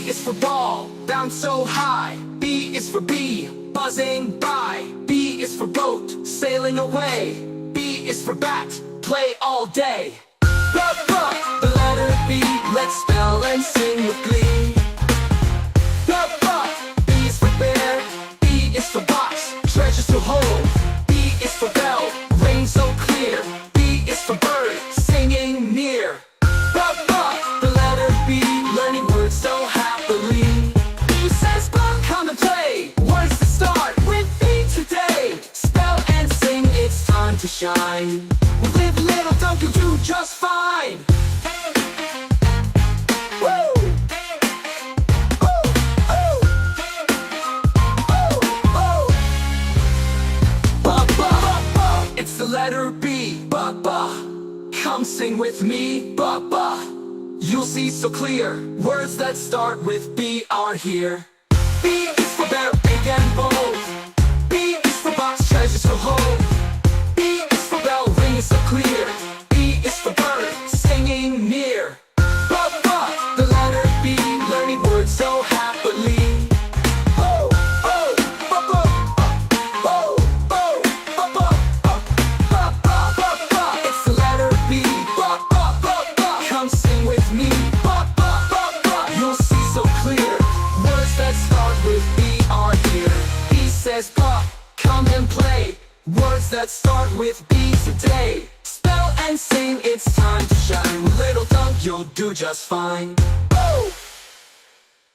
B is for ball, bounce so high. B is for bee, buzzing by. B is for boat, sailing away. B is for bat, play all day. The letter B, let's spell and sing with glee. B is for bear, B is for box, treasures to hold. B is for bell, rain so clear. B is for bird, singing near. The letter B, learning words so happily. B says bug, come and play. Words to start with B today. Spell and sing, it's time to shine. Live little, don't you do just fine. Woo! It's the letter B, ba-ba. Come sing with me, ba-ba. You'll see so clear, words that start with B are here. B is for bear, big and bold. B is for box, treasures to hold. B is for bell, ring so clear. B is for bird, singing near. Ba-ba, the letter B, learning words so happily. Come and play. Words that start with B today. Spell and sing, it's time to shine. Little dunk, you'll do just fine. Oh!